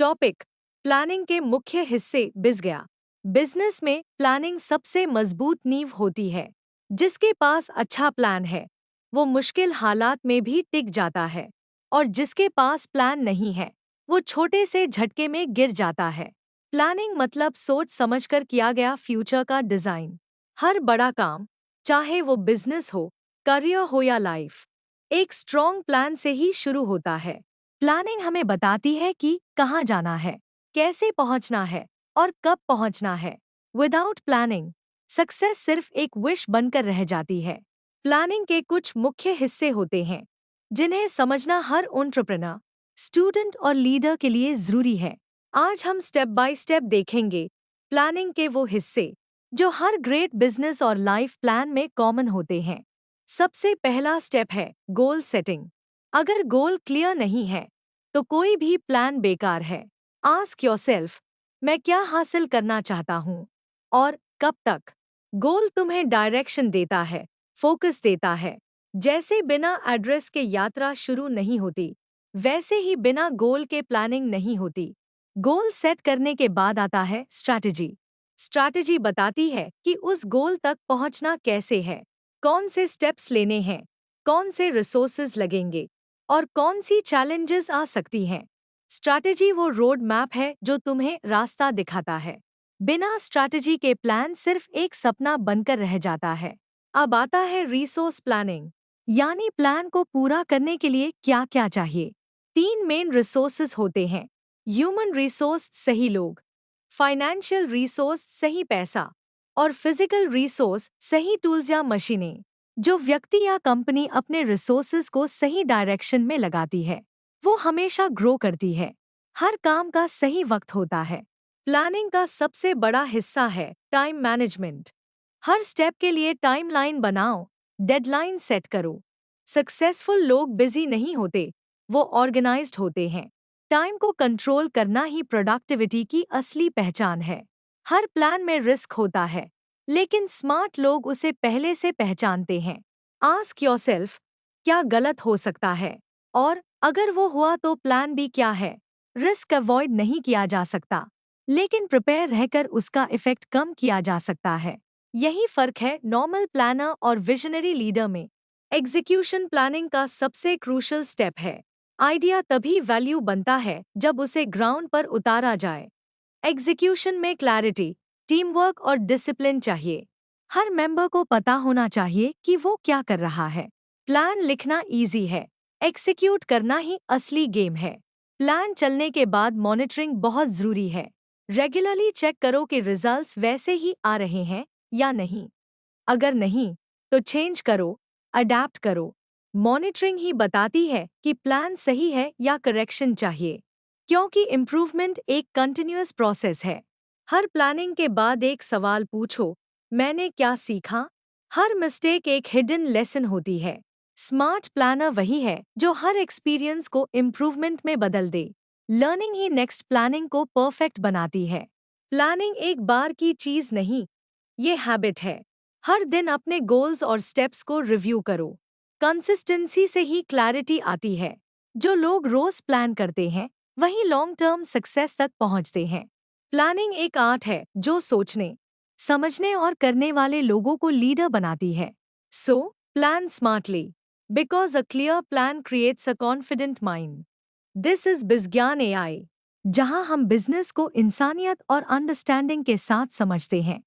Topic planning के मुख्य हिस्से बिस गया। बिजनेस में प्लानिंग सबसे मजबूत नींव होती है। जिसके पास अच्छा प्लान है वो मुश्किल हालात में भी टिक जाता है, और जिसके पास प्लान नहीं है वो छोटे से झटके में गिर जाता है। प्लानिंग मतलब सोच समझकर किया गया फ्यूचर का डिजाइन। हर बड़ा काम, चाहे वो बिजनेस हो, करियर हो या लाइफ, एक स्ट्रॉन्ग प्लान से ही शुरू होता है। प्लानिंग हमें बताती है कि कहाँ जाना है, कैसे पहुंचना है और कब पहुंचना है। विदाउट प्लानिंग सक्सेस सिर्फ एक विश बनकर रह जाती है। प्लानिंग के कुछ मुख्य हिस्से होते हैं जिन्हें समझना हर एंटरप्रेन्योर, स्टूडेंट और लीडर के लिए जरूरी है। आज हम स्टेप बाय स्टेप देखेंगे प्लानिंग के वो हिस्से जो हर ग्रेट बिजनेस और लाइफ प्लान में कॉमन होते हैं। सबसे पहला स्टेप है गोल सेटिंग। अगर गोल क्लियर नहीं है तो कोई भी प्लान बेकार है। आस्क योरसेल्फ, मैं क्या हासिल करना चाहता हूँ और कब तक। गोल तुम्हें डायरेक्शन देता है, फोकस देता है। जैसे बिना एड्रेस के यात्रा शुरू नहीं होती, वैसे ही बिना गोल के प्लानिंग नहीं होती। गोल सेट करने के बाद आता है स्ट्रैटेजी। स्ट्रैटेजी बताती है कि उस गोल तक पहुंचना कैसे है, कौन से स्टेप्स लेने हैं, कौन से रिसोर्सेज लगेंगे और कौन सी चैलेंजेस आ सकती हैं। स्ट्रैटेजी वो रोड मैप है जो तुम्हें रास्ता दिखाता है। बिना स्ट्रैटेजी के प्लान सिर्फ एक सपना बनकर रह जाता है। अब आता है रिसोर्स प्लानिंग, यानी प्लान को पूरा करने के लिए क्या क्या चाहिए। तीन मेन रिसोर्सेज होते हैं। ह्यूमन रिसोर्स सही लोग, फाइनेंशियल रिसोर्स सही पैसा, और फिजिकल रिसोर्स सही टूल्स या मशीनें। जो व्यक्ति या कंपनी अपने रिसोर्सेज को सही डायरेक्शन में लगाती है वो हमेशा ग्रो करती है। हर काम का सही वक्त होता है। प्लानिंग का सबसे बड़ा हिस्सा है टाइम मैनेजमेंट। हर स्टेप के लिए टाइमलाइन बनाओ, डेडलाइन सेट करो। सक्सेसफुल लोग बिजी नहीं होते, वो ऑर्गेनाइज्ड होते हैं। टाइम को कंट्रोल करना ही प्रोडक्टिविटी की असली पहचान है। हर प्लान में रिस्क होता है, लेकिन स्मार्ट लोग उसे पहले से पहचानते हैं। आस्क योरसेल्फ, क्या गलत हो सकता है और अगर वो हुआ तो प्लान बी क्या है। रिस्क अवॉइड नहीं किया जा सकता, लेकिन प्रिपेयर रहकर उसका इफेक्ट कम किया जा सकता है। यही फर्क है नॉर्मल प्लानर और विजनरी लीडर में। एग्जीक्यूशन प्लानिंग का सबसे क्रूशल स्टेप है। आइडिया तभी वैल्यू बनता है जब उसे ग्राउंड पर उतारा जाए। एग्जीक्यूशन में क्लैरिटी, टीम वर्क और डिसिप्लिन चाहिए। हर मेंबर को पता होना चाहिए कि वो क्या कर रहा है। प्लान लिखना इजी है, एक्सिक्यूट करना ही असली गेम है। प्लान चलने के बाद मॉनिटरिंग बहुत जरूरी है। रेगुलरली चेक करो कि रिजल्ट्स वैसे ही आ रहे हैं या नहीं। अगर नहीं तो चेंज करो, अडैप्ट करो। मॉनिटरिंग ही बताती है कि प्लान सही है या करेक्शन चाहिए, क्योंकि इम्प्रूवमेंट एक कंटिन्यूअस प्रोसेस है। हर प्लानिंग के बाद एक सवाल पूछो, मैंने क्या सीखा। हर मिस्टेक एक हिडन लेसन होती है। स्मार्ट प्लानर वही है जो हर एक्सपीरियंस को इम्प्रूवमेंट में बदल दे। लर्निंग ही नेक्स्ट प्लानिंग को परफेक्ट बनाती है। प्लानिंग एक बार की चीज नहीं, ये हैबिट है। हर दिन अपने गोल्स और स्टेप्स को रिव्यू करो। कंसिस्टेंसी से ही क्लैरिटी आती है। जो लोग रोज प्लान करते हैं वही लॉन्ग टर्म सक्सेस तक पहुंचते हैं। प्लानिंग एक आर्ट है जो सोचने, समझने और करने वाले लोगों को लीडर बनाती है। So plan smartly, because a clear plan creates a confident mind. This is BizGyan AI, जहां हम बिजनेस को इंसानियत और अंडरस्टैंडिंग के साथ समझते हैं।